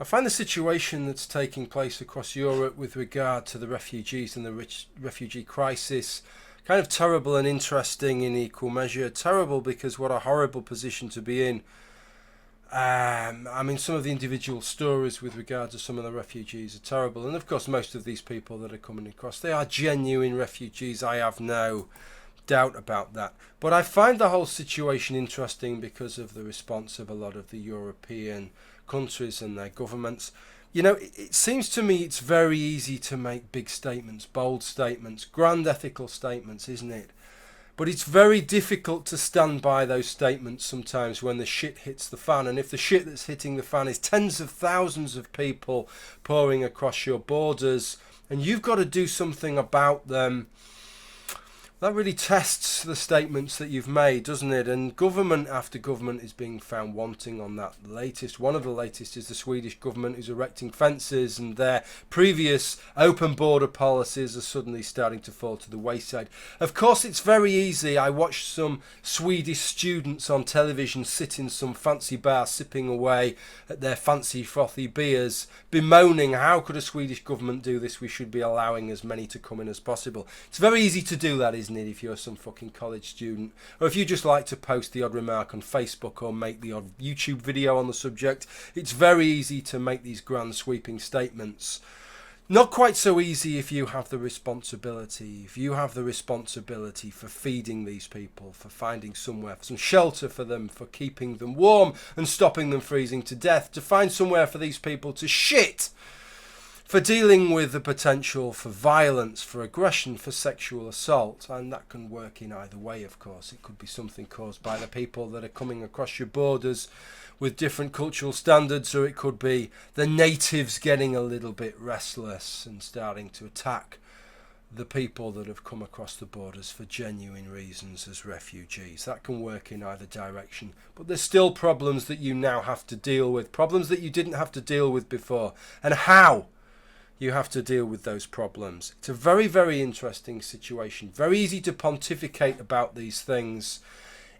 I find the situation that's taking place across Europe with regard to the refugees and the refugee crisis kind of terrible and interesting in equal measure. Terrible because what a horrible position to be in. I mean, some of the individual stories with regard to some of the refugees are terrible. And of course, most of these people that are coming across, they are genuine refugees. I have no doubt about that. But I find the whole situation interesting because of the response of a lot of the European countries and their governments. You know, it seems to me it's very easy to make big statements, bold statements, grand ethical statements, isn't it? But it's very difficult to stand by those statements sometimes when the shit hits the fan. And if the shit that's hitting the fan is tens of thousands of people pouring across your borders and you've got to do something about them, that really tests the statements that you've made, doesn't it? And government after government is being found wanting on that. One of the latest is the Swedish government, who's erecting fences, and their previous open border policies are suddenly starting to fall to the wayside. Of course, it's very easy. I watched some Swedish students on television sit in some fancy bar sipping away at their fancy frothy beers, bemoaning, how could a Swedish government do this? We should be allowing as many to come in as possible. It's very easy to do that, isn't it, if you're some fucking college student, or if you just like to post the odd remark on Facebook or make the odd YouTube video on the subject. It's very easy to make these grand sweeping statements. Not quite so easy if you have the responsibility. If you have the responsibility for feeding these people, for finding somewhere, some shelter for them, for keeping them warm and stopping them freezing to death, to find somewhere for these people to shit, for dealing with the potential for violence, for aggression, for sexual assault. And that can work in either way, of course. It could be something caused by the people that are coming across your borders with different cultural standards, or it could be the natives getting a little bit restless and starting to attack the people that have come across the borders for genuine reasons as refugees. That can work in either direction. But there's still problems that you now have to deal with, problems that you didn't have to deal with before. And how you have to deal with those problems. It's a very, very interesting situation. Very easy to pontificate about these things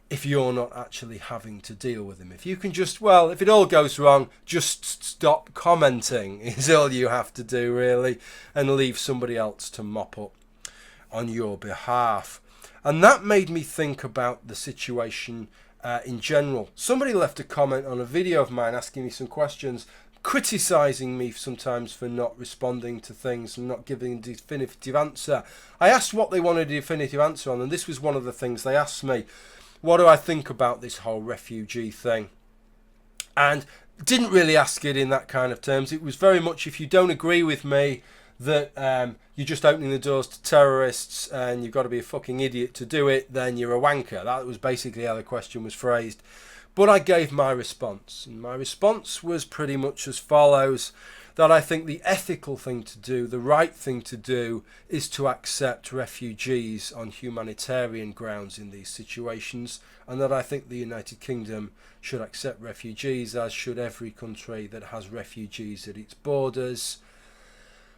if you're not actually having to deal with them. If you can just, well, if it all goes wrong, just stop commenting is all you have to do, really, and leave somebody else to mop up on your behalf. And that made me think about the situation in general. Somebody left a comment on a video of mine asking me some questions, criticising me sometimes for not responding to things and not giving a definitive answer. I asked what they wanted a definitive answer on, and this was one of the things they asked me. What do I think about this whole refugee thing? And didn't really ask it in that kind of terms. It was very much, if you don't agree with me that you're just opening the doors to terrorists and you've got to be a fucking idiot to do it, then you're a wanker. That was basically how the question was phrased. But I gave my response, and my response was pretty much as follows: that I think the ethical thing to do, the right thing to do, is to accept refugees on humanitarian grounds in these situations, and that I think the United Kingdom should accept refugees, as should every country that has refugees at its borders.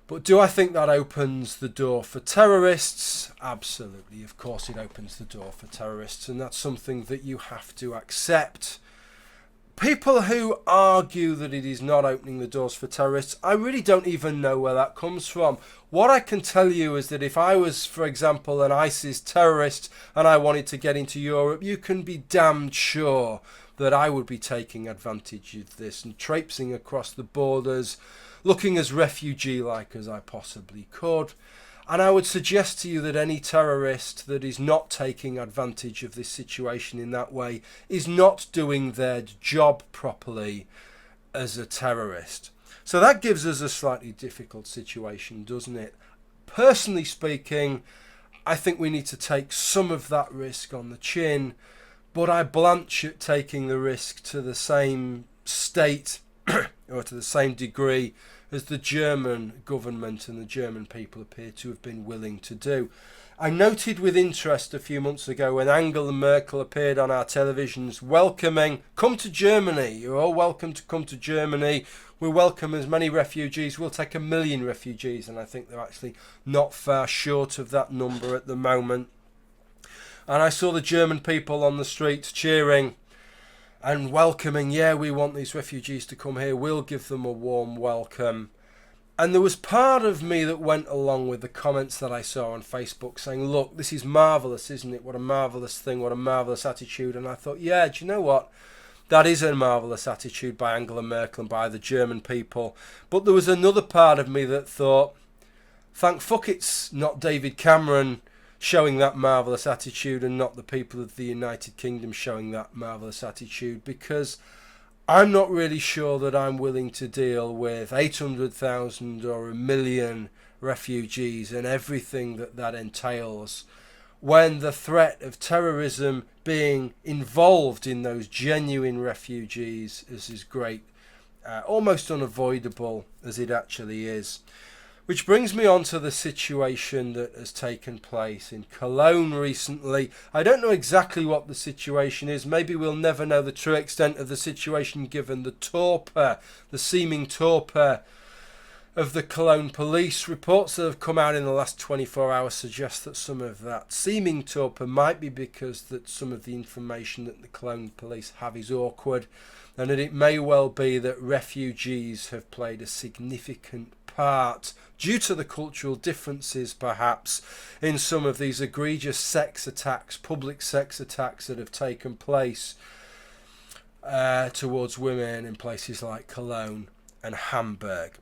But do I think that opens the door for terrorists? Absolutely, of course it opens the door for terrorists, and that's something that you have to accept. People who argue that it is not opening the doors for terrorists, I really don't even know where that comes from. What I can tell you is that if I was, for example, an ISIS terrorist and I wanted to get into Europe, you can be damned sure that I would be taking advantage of this and traipsing across the borders, looking as refugee-like as I possibly could. And I would suggest to you that any terrorist that is not taking advantage of this situation in that way is not doing their job properly as a terrorist. So that gives us a slightly difficult situation, doesn't it? Personally speaking, I think we need to take some of that risk on the chin, but I blanch at taking the risk to the same state or to the same degree as the German government and the German people appear to have been willing to do. I noted with interest a few months ago when Angela Merkel appeared on our televisions welcoming, come to Germany, you're all welcome to come to Germany, we welcome as many refugees, we'll take 1 million refugees, and I think they're actually not far short of that number at the moment. And I saw the German people on the streets cheering, and welcoming, yeah, we want these refugees to come here, we'll give them a warm welcome. And there was part of me that went along with the comments that I saw on Facebook saying, look, this is marvellous, isn't it? What a marvellous thing, what a marvellous attitude. And I thought, yeah, do you know what? That is a marvellous attitude by Angela Merkel and by the German people. But there was another part of me that thought, thank fuck it's not David Cameron showing that marvellous attitude and not the people of the United Kingdom showing that marvellous attitude, because I'm not really sure that I'm willing to deal with 800,000 or 1 million refugees and everything that that entails, when the threat of terrorism being involved in those genuine refugees is as great, almost unavoidable as it actually is. Which brings me on to the situation that has taken place in Cologne recently. I don't know exactly what the situation is. Maybe we'll never know the true extent of the situation given the torpor, the seeming torpor of the Cologne police. Reports that have come out in the last 24 hours suggest that some of that seeming torpor might be because that some of the information that the Cologne police have is awkward, and that it may well be that refugees have played a significant part, due to the cultural differences perhaps, in some of these egregious sex attacks, public sex attacks that have taken place towards women in places like Cologne and Hamburg.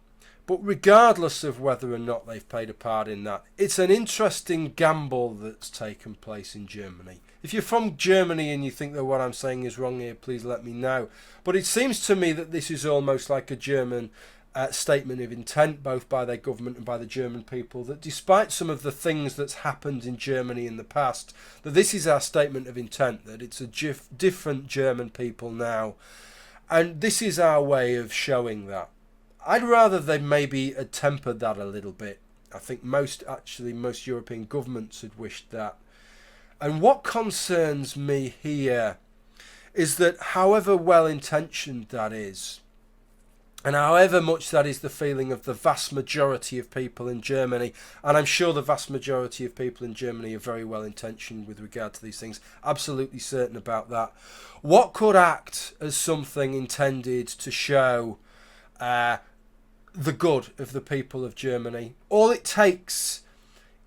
But regardless of whether or not they've played a part in that, it's an interesting gamble that's taken place in Germany. If you're from Germany and you think that what I'm saying is wrong here, please let me know. But it seems to me that this is almost like a German statement of intent, both by their government and by the German people, that despite some of the things that's happened in Germany in the past, that this is our statement of intent, that it's a different German people now. And this is our way of showing that. I'd rather they maybe had tempered that a little bit. I think most European governments had wished that. And what concerns me here is that however well-intentioned that is, and however much that is the feeling of the vast majority of people in Germany, and I'm sure the vast majority of people in Germany are very well intentioned with regard to these things, absolutely certain about that, what could act as something intended to show the good of the people of Germany? All it takes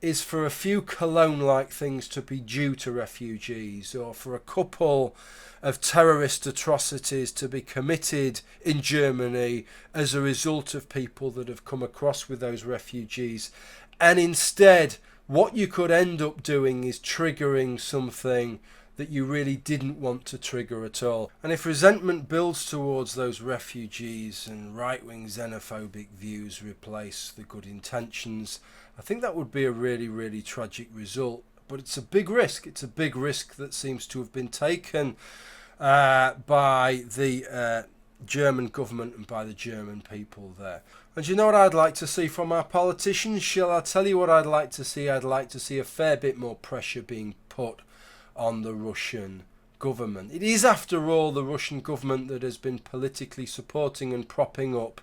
is for a few Cologne-like things to be due to refugees, or for a couple of terrorist atrocities to be committed in Germany as a result of people that have come across with those refugees. And instead, what you could end up doing is triggering something that you really didn't want to trigger at all. And if resentment builds towards those refugees and right-wing xenophobic views replace the good intentions, I think that would be a really, really tragic result. But it's a big risk. It's a big risk that seems to have been taken by the German government and by the German people there. And you know what I'd like to see from our politicians? Shall I tell you what I'd like to see? I'd like to see a fair bit more pressure being put on the Russian government. It is, after all, the Russian government that has been politically supporting and propping up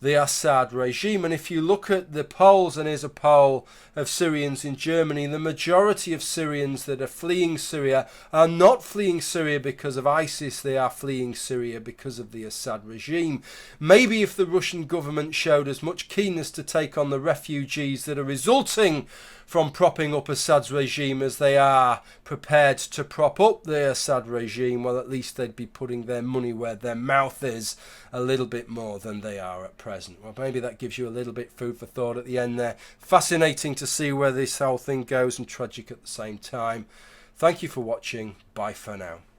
the Assad regime. And if you look at the polls, and here's a poll of Syrians in Germany, the majority of Syrians that are fleeing Syria are not fleeing Syria because of ISIS, they are fleeing Syria because of the Assad regime. Maybe if the Russian government showed as much keenness to take on the refugees that are resulting from propping up Assad's regime as they are prepared to prop up the Assad regime, well, at least they'd be putting their money where their mouth is a little bit more than they are at present. Well, maybe that gives you a little bit food for thought at the end there. Fascinating to see where this whole thing goes, and tragic at the same time. Thank you for watching. Bye for now.